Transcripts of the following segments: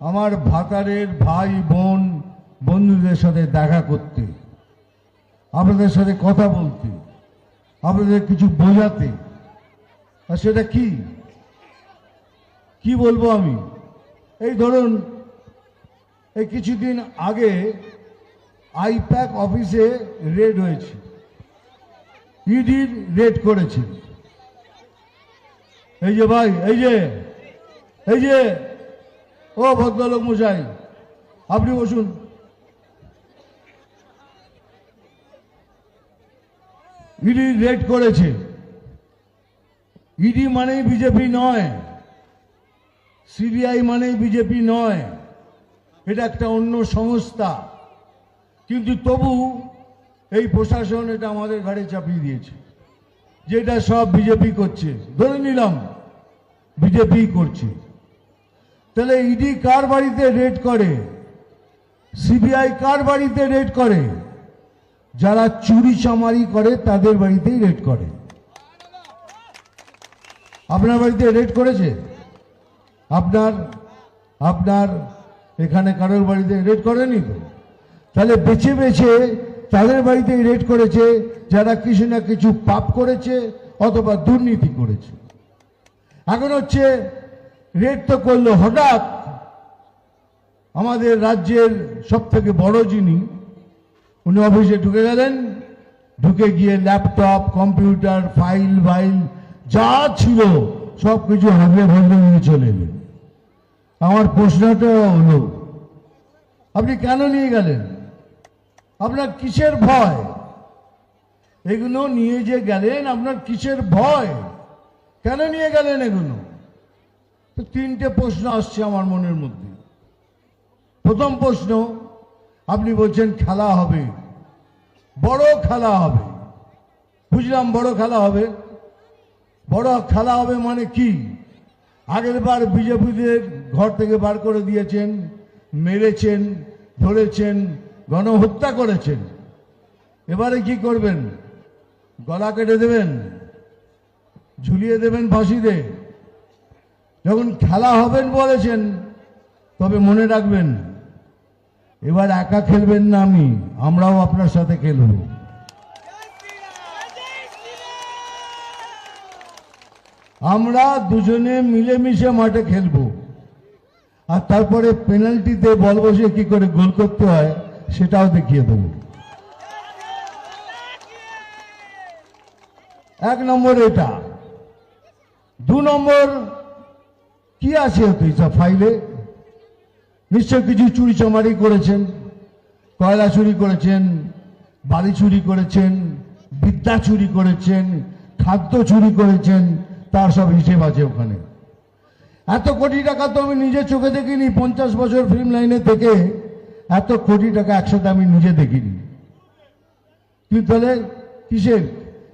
আমার ভাতারের ভাই বোন বন্ধুদের সাথে দেখা করতে, আপনাদের সাথে কথা বলতে, আপনাদের কিছু বোঝাতে। আর সেটা কি বলবো আমি? এই ধরুন, এই কিছুদিন আগে আইপ্যাক অফিসে রেড হয়েছে, ইডির রেড করেছে। এই যে ভাই, এই যে ও ভদ্রলোক মশাই, আপনি বসুন। ইডি রেড করেছে। ইডি মানেই বিজেপি নয়, সিবিআই মানেই বিজেপি নয়, এটা একটা অন্য সংস্থা। কিন্তু তবু এই প্রশাসন এটা আমাদের ঘাড়ে চাপিয়ে দিয়েছে, যেটা সব বিজেপি করছে। ধরে নিলাম বিজেপি করছে, তাহলে ইডি কার বাড়িতে রেড করে, সিবিআই কার বাড়িতে রেড করে? যারা চুরি চামারি করে তাদের বাড়িতেই রেড করে। আপনার বাড়িতে রেড করেছে? আপনার এখানে কারোর বাড়িতে রেড করেনি তো? তাহলে বেছে বেছে তাদের বাড়িতেই রেড করেছে যারা কিছু না কিছু পাপ করেছে অথবা দুর্নীতি করেছে। এখন হচ্ছে রেড তো করলো হঠাৎ আমাদের রাজ্যের সব থেকে বড় যিনি, উনি অফিসে ঢুকে গেলেন, ঢুকে গিয়ে ল্যাপটপ, কম্পিউটার, ফাইল যা ছিল সব কিছু হাতে ভরে নিয়ে চলে এলেন। আমার প্রশ্নটা হলো, আপনি কেন নিয়ে গেলেন? আপনার কিসের ভয়? এগুলো নিয়ে যে গেলেন, আপনার কিসের ভয়? কেন নিয়ে গেলেন এগুলো? তো তিনটে প্রশ্ন আসছে আমার মনের মধ্যে। প্রথম প্রশ্ন, আপনি বলছেন খেলা হবে, বড় খেলা হবে। বুঝলাম বড় খেলা হবে। বড় খেলা হবে মানে কি? আগের বার বিজেপিদের ঘর থেকে বার করে দিয়েছেন, মেরেছেন, ধরেছেন, গণহত্যা করেছেন। এবারে কি করবেন? গলা কেটে দেবেন, ঝুলিয়ে দেবেন ফাঁসিতে? যখন খেলা হবেন বলেছেন, তবে মনে রাখবেন, এবার একা খেলবেন না, আমরাও আপনার সাথে খেলব। আমরা দুজনে মিলেমিশে মাঠে খেলব, আর তারপরে পেনাল্টিতে বল বসে কি করে গোল করতে হয় সেটাও দেখিয়ে দেব। এক নম্বর এটা। দু নম্বর, কি আছে এইসব ফাইলে? নিশ্চয় কিছু চুরি চামারি করেছেন, কয়লা চুরি করেছেন, বালি চুরি করেছেন, বিদ্যা চুরি করেছেন, খাদ্য চুরি করেছেন, তার সব হিসেব আছে ওখানে। এত কোটি টাকা তো আমি নিজে চোখে দেখিনি, 50 বছর ফিল্ম লাইনে থেকে এত কোটি টাকা একসাথে আমি নিজে দেখিনি। কিন্তু তাহলে কিসের?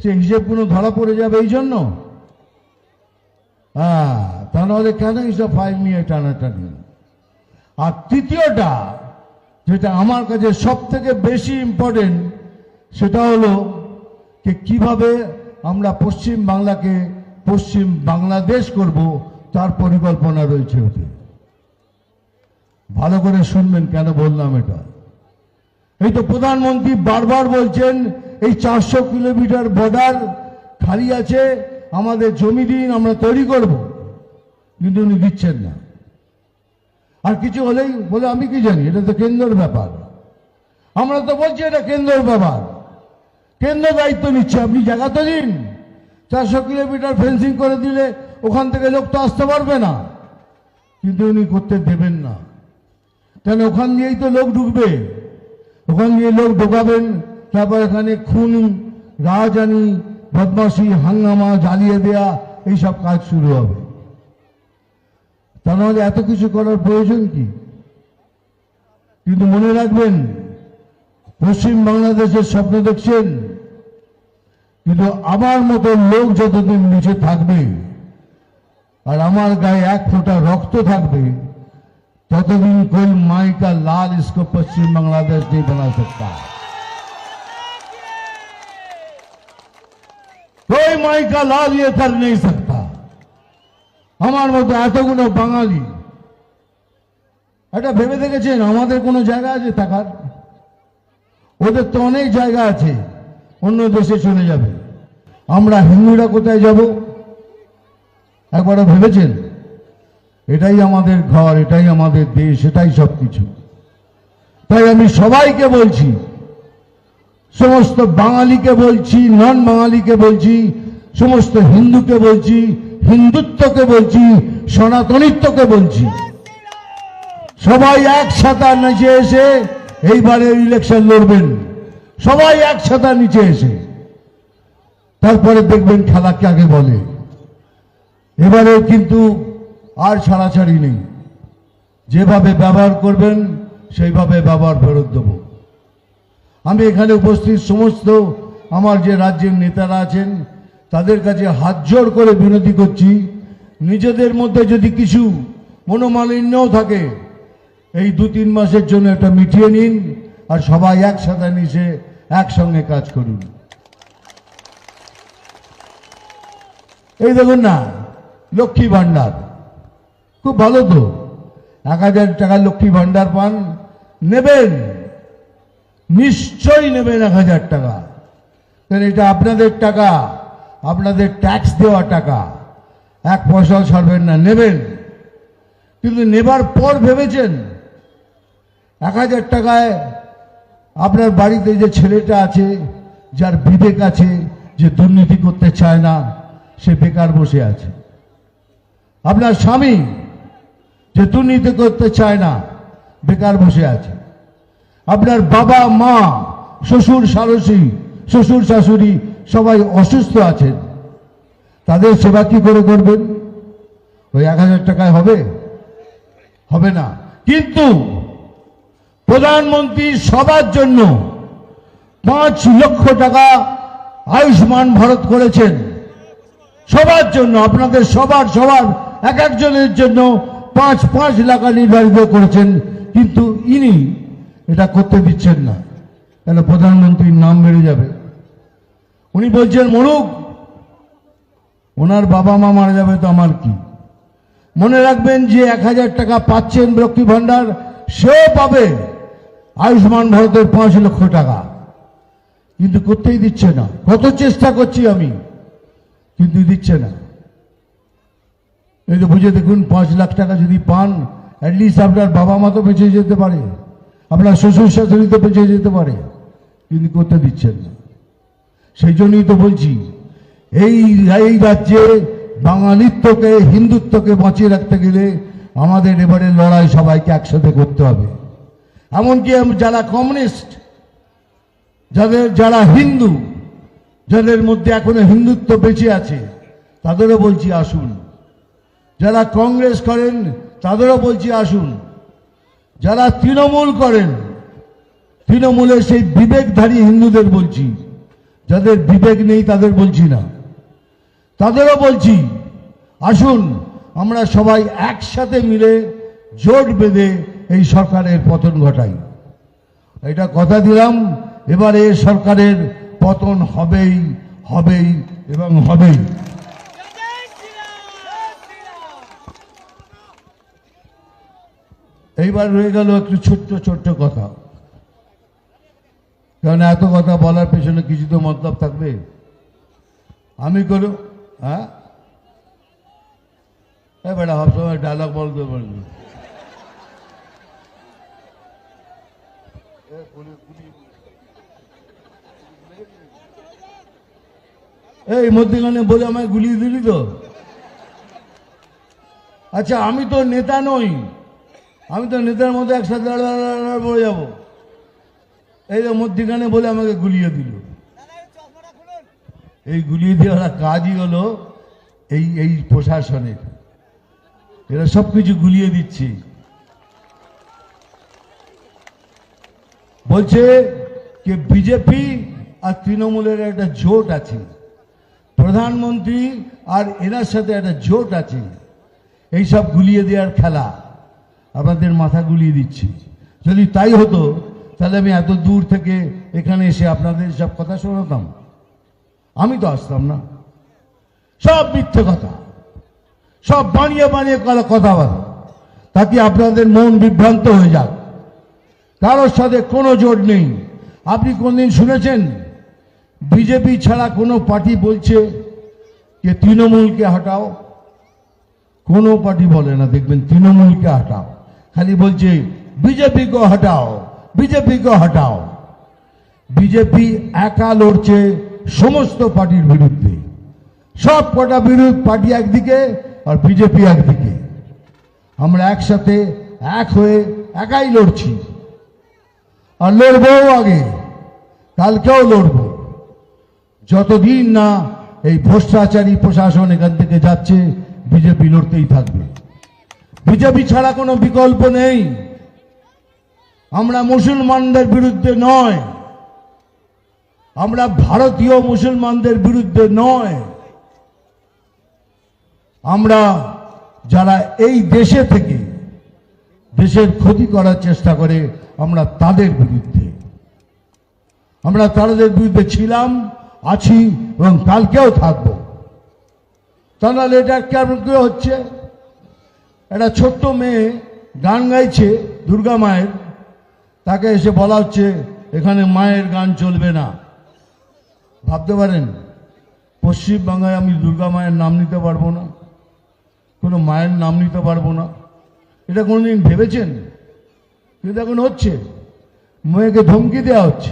সে হিসেবগুলো ধরা পড়ে যাবে এই জন্য? তা নাহলে কেন এইসব ফাইল নিয়ে টানাটানি? আর তৃতীয়টা, যেটা আমার কাছে সব থেকে বেশি ইম্পর্টেন্ট, সেটা হলো যে কিভাবে আমরা পশ্চিম বাংলাকে পশ্চিম বাংলাদেশ করব, তার পরিকল্পনা রয়েছে ওতে। ভালো করে শুনবেন কেন বললাম এটা। এই তো প্রধানমন্ত্রী বারবার বলছেন এই 400 কিলোমিটার বর্ডার খালি আছে, আমাদের জমি দিন, আমরা তৈরি করব, কিন্তু উনি দিচ্ছেন না। আর কিছু হলেই বলে আমি কি জানি, এটা তো কেন্দ্রের ব্যাপার। আমরা তো বলছি এটা কেন্দ্রের ব্যাপার, কেন্দ্র দায়িত্ব নিচ্ছে, আপনি জায়গা তো দিন। 400 কিলোমিটার ফেন্সিং করে দিলে ওখান থেকে লোক তো আসতে পারবে না, কিন্তু উনি করতে দেবেন না। কেন? ওখান দিয়েই তো লোক ঢুকবে, ওখান দিয়ে লোক ঢোকাবেন, তারপর এখানে খুন, রাজধানী, বদমাশি, হাঙ্গামা, জ্বালিয়ে দেয়া, এইসব কাজ শুরু হবে। তা নাহলে এত কিছু করার প্রয়োজন কি? কিন্তু মনে রাখবেন, পশ্চিম বাংলাদেশের স্বপ্ন দেখছেন, কিন্তু আমার মতো লোক যতদিন নিচে থাকবে আর আমার গায়ে এক ফোঁটা রক্ত থাকবে, ततदिन कोई माई का लाल इसको पश्चिम बांग्लादेश नहीं बना सकता। कोई माई का लाल ये कर नहीं सकता। हमारे मत एतगुलो बांगाली এটা ভেবে দেখেছেন আমাদের কোনো জায়গা আছে থাকার? ওদের তো অনেক জায়গা আছে, অন্য দেশে চলে যাবে। আমরা হিন্দুরা কোথায় যাব একবারও ভেবেছেন? এটাই আমাদের ঘর, এটাই আমাদের দেশ, এটাই সব কিছু। তাই আমি সবাইকে বলছি, সমস্ত বাঙালিকে বলছি, নন বাঙালিকে বলছি, সমস্ত হিন্দুকে বলছি, হিন্দুত্বকে বলছি, সনাতনিত্বকে বলছি, সবাই একসাথে নিচে এসে এইবারের ইলেকশন লড়বেন। সবাই একসাথে নিচে এসে, তারপরে দেখবেন খেলা কাকে বলে। এবারে কিন্তু আর ছাড়াছাড়ি নেই, যেভাবে ব্যবহার করবেন সেইভাবে ব্যবহার ফেরত দেব। আমি এখানে উপস্থিত সমস্ত আমার যে রাজ্যের নেতারা আছেন তাদের কাছে হাত জোড় করে বিনতি করছি, নিজেদের মধ্যে যদি কিছু মনোমালিন্যও থাকে এই 2-3 মাসের জন্য এটা মিটিয়ে নিন, আর সবাই একসাথে মিশে একসঙ্গে কাজ করুন। এই দেখুন না, লক্ষ্মী ভান্ডার খুব ভালো তো, 1000 টাকা লক্ষ্মী ভান্ডার পান, নেবেন, নিশ্চয়ই নেবেন 1000 টাকা, কারণ এটা আপনাদের টাকা, আপনাদের ট্যাক্স দেওয়া টাকা, 1 পয়সাও ছাড়বেন না, নেবেন। কিন্তু নেবার পর ভেবেছেন 1000 টাকায় আপনার বাড়িতে যে ছেলেটা আছে, যার বিবেক আছে, যে দুর্নীতি করতে চায় না, সে বেকার বসে আছে। আপনার স্বামী যে দুর্নীতি করতে চায় না, বেকার বসে আছে। আপনার বাবা মা, শ্বশুর শাশুড়ি সবাই অসুস্থ আছেন, তাদের সেবা কি করে করবেন? ওই 1000 টাকায় হবে? হবে না। কিন্তু প্রধানমন্ত্রী সবার জন্য 5 লক্ষ টাকা আয়ুষ্মান ভারত করেছেন, সবার জন্য, আপনাদের সবার এক একজনের জন্য 5 লাখ নির্ধারিত করেছেন। কিন্তু ইনি এটা করতে দিচ্ছেন না, কেন? প্রধানমন্ত্রীর নাম বেড়ে যাবে। উনি বলছেন মরুক, ওনার বাবা মা মারা যাবে তো আমার কি। মনে রাখবেন যে 1000 টাকা পাচ্ছেন লক্ষ্মী ভান্ডার, সেও পাবে আয়ুষ্মান ভারতের 5 লক্ষ টাকা, কিন্তু করতেই দিচ্ছে না। কত চেষ্টা করছি আমি, কিন্তু দিচ্ছে না। এই তো বুঝে দেখুন, 5 লাখ টাকা যদি পান, অ্যাটলিস্ট আপনার বাবা মা তো বেঁচে যেতে পারে, আপনার শ্বশুর শাশুড়ি তো বেঁচে যেতে পারে, কিন্তু করতে দিচ্ছেন না। সেই জন্যই তো বলছি, এই রাজ্যে বাঙালিত্বকে, হিন্দুত্বকে বাঁচিয়ে রাখতে গেলে আমাদের এবারে লড়াই সবাইকে একসাথে করতে হবে। এমনকি যারা কমিউনিস্ট, যারা হিন্দু, যাদের মধ্যে এখনো হিন্দুত্ব বেঁচে আছে, তাদেরও বলছি আসুন। যারা কংগ্রেস করেন তাদেরও বলছি আসুন। যারা তৃণমূল করেন, তৃণমূলের সেই বিবেকধারী হিন্দুদের বলছি, যাদের বিবেক নেই তাদের বলছি না, তাদেরও বলছি আসুন, আমরা সবাই একসাথে মিলে জোট বেঁধে এই সরকারের পতন ঘটাই। এটা কথা দিলাম, এবারে এই সরকারের পতন হবেই হবেই এবং হবেই। এইবার রয়ে গেল একটু ছোট্ট কথা, কারণ এত কথা বলার পেছনে কিছু তো মতলব থাকবে। আমি কোনো বেটা সবসময় ডায়লগ বলতে পারবি। এই মধ্যখানে বলে আমায় গুলিয়ে দিলি তো। আচ্ছা, আমি তো নেতা নই, আমি তো নেতার মতো একসাথে পড়ে যাব। এই যে মধ্যখানে বলে আমাকে গুলিয়ে দিল। এই গুলিয়ে দেওয়ার কাজই হলো এই প্রশাসনের, এরা সবকিছু গুলিয়ে দিচ্ছে। বলছে যে বিজেপি আর তৃণমূলের একটা জোট আছে, প্রধানমন্ত্রী আর এনার সাথে একটা জোট আছে, এই সব গুলিয়ে দেওয়ার খেলা, আপনাদের মাথা গুলিয়ে দিচ্ছি। যদি তাই হতো তাহলে আমি এত দূর থেকে এখানে এসে আপনাদের সব কথা শোনাতাম? আমি তো আসতাম না। সব মিথ্যে কথা, সব বানিয়ে কথা বলা। তাতে আপনাদের মন বিভ্রান্ত হয়ে যাক। কারোর সাথে কোনো জোট নেই। আপনি কোনদিন শুনেছেন বিজেপি ছাড়া কোনো পার্টি বলছে যে তৃণমূলকে হটাও? কোনো পার্টি বলে না, দেখবেন তৃণমূলকে হটাও, খালি বলছে বিজেপি কো হটাও, বিজেপি কো হটাও। বিজেপি একা লড়ছে সমস্ত পার্টির বিরুদ্ধে। সব কটা বিরোধী পার্টি একদিকে আর বিজেপি একদিকে। আমরা একসাথে এক হয়ে একাই লড়ছি, আর লড়বো আগে, কালকেও লড়ব। যতদিন না এই ভ্রষ্টাচারী প্রশাসন এখান থেকে যাচ্ছে, বিজেপি লড়তেই থাকবে। বিজেপি ছাড়া কোনো বিকল্প নেই। আমরা মুসলমানদের বিরুদ্ধে নয়, আমরা ভারতীয় মুসলমানদের বিরুদ্ধে নয়, আমরা যারা এই দেশে থেকে দেশের ক্ষতি করার চেষ্টা করে আমরা তাদের বিরুদ্ধে। আমরা তাদের বিরুদ্ধে ছিলাম, আছি এবং কালকেও থাকব। তাহলে এটা কেমন করে হচ্ছে? একটা ছোট্ট মেয়ে গান গাইছে দুর্গা মায়ের, তাকে এসে বলা হচ্ছে এখানে মায়ের গান চলবে না। ভাবতে পারেন পশ্চিমবাংলায় আমি দুর্গা মায়ের নাম নিতে পারবো না, কোনো মায়ের নাম নিতে পারবো না? এটা কোনোদিন ভেবেছেন? কিন্তু এখন হচ্ছে, মেয়েকে ধমকি দেওয়া হচ্ছে।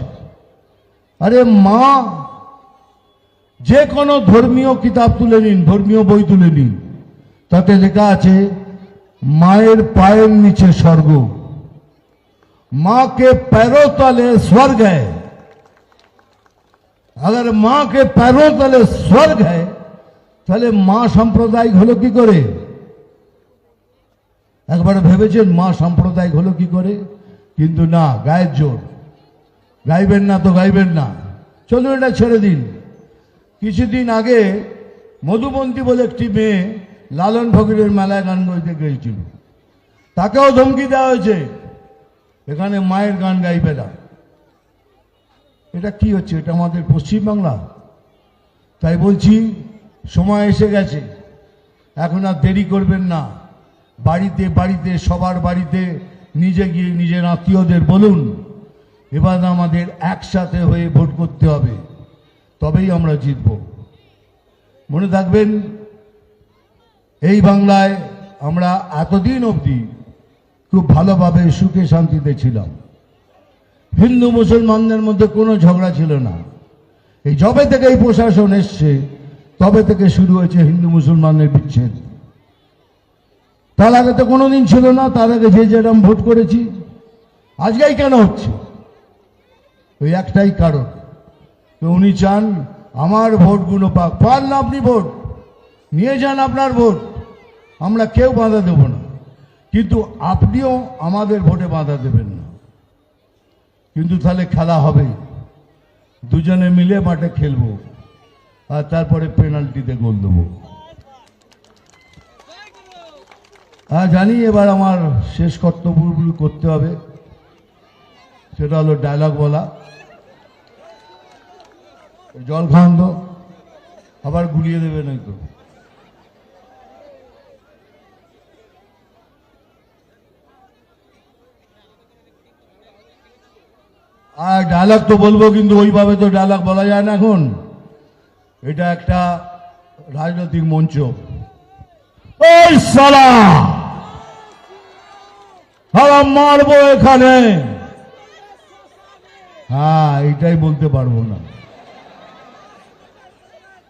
আরে মা, যে কোনো ধর্মীয় কিতাব তুলে নিন, ধর্মীয় বই তুলে নিন, তাতে লেখা আছে মায়ের পায়ের নিচে স্বর্গ, मां के पैरों तले स्वर्ग है। अगर मां के पैरों तले स्वर्ग है তাহলে মা সাম্প্রদায়িক হলো কি করে? একবার ভেবেছেন মা সাম্প্রদায়িক হলো কি করে? কিন্তু না, গায়ের জোর। গাইবেন না তো গাইবেন না, চলুন এটা ছেড়ে দিন। কিছুদিন আগে মধুবন্তী বলে একটি মেয়ে লালন ফকিরের মেলায় গান গাইতে গিয়েছিল, তাকেও ধমকি দেওয়া হয়েছে এখানে মায়ের গান গাইবে না। এটা কি হচ্ছে? এটা আমাদের পশ্চিমবাংলা। তাই বলছি সময় এসে গেছে, এখন আর দেরি করবেন না। বাড়িতে বাড়িতে সবার বাড়িতে নিজে গিয়ে নিজের আত্মীয়দের বলুন এবার আমাদের একসাথে হয়ে ভোট করতে হবে, তবেই আমরা জিতব। মনে থাকবেন এই বাংলায় আমরা এতদিন অবধি খুব ভালোভাবে সুখে শান্তিতে ছিলাম। হিন্দু মুসলমানদের মধ্যে কোনো ঝগড়া ছিল না। এই যবে থেকে এই প্রশাসন এসছে তবে থেকে শুরু হয়েছে হিন্দু মুসলমানের বিচ্ছেদ। তার আগে তো কোনোদিন ছিল না, তার আগে যে যেরকম ভোট করেছি। আজকেই কেন হচ্ছে? ওই একটাই কারণ, উনি চান আমার ভোটগুলো পাক। পান না আপনি ভোট নিয়ে যান, আপনার ভোট, আমরা কেউ বাধা দেব না, কিন্তু আপনিও আমাদের ভোটে বাধা দেবেন না। কিন্তু তাহলে খেলা হবে, দুজনে মিলে মাঠে খেলবো, আর তারপরে পেনাল্টিতে গোল দেবো। জানি এবার আমার শেষ কর্তব্যগুলো করতে হবে, সেটা হলো ডায়লগ বলা। জল খান তো, আবার গুলিয়ে দেবে নাই তো। আর ডায়লগ তো বলবো, কিন্তু ওইভাবে তো ডায়লগ বলা যায় না এখন। এটা একটা রাজনৈতিক মঞ্চ। ওই সালা মারবো এখানে, হ্যাঁ এটাই বলতে পারবো না।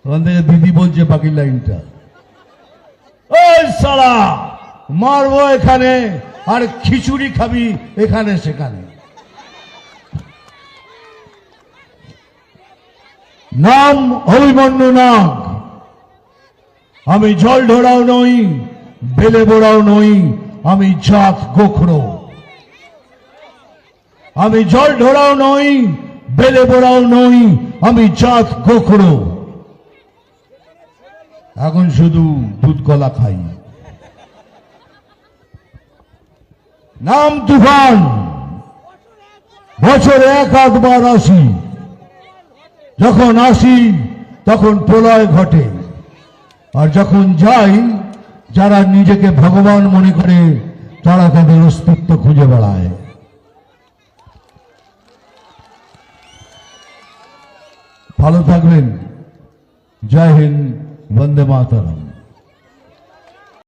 ওখান থেকে দিদি বলছে বাকি লাইনটা, ওই সালা মারবো এখানে আর খিচুড়ি খাবি এখানে সেখানে। নাম অভিমন্যু নাগ, আমি জল ঢোড়াও নই, বেলে বোড়াও নই, আমি জাত গোখরো। আমি জল ঢোড়াও নই, বেলে বোড়াও নই, আমি জাত গোখরো। এখন শুধু দুধ কলা খাই। নাম তুফান, বছরে এক আধবার আসি, যখন আসি তখন প্রলয় ঘটে, আর যখন যাই যারা নিজেকে ভগবান মনে করে তারা তাদের অস্তিত্ব খুঁজে বেড়ায়। ভালো থাকবেন। জয় হিন্দ, বন্দে মাতরম।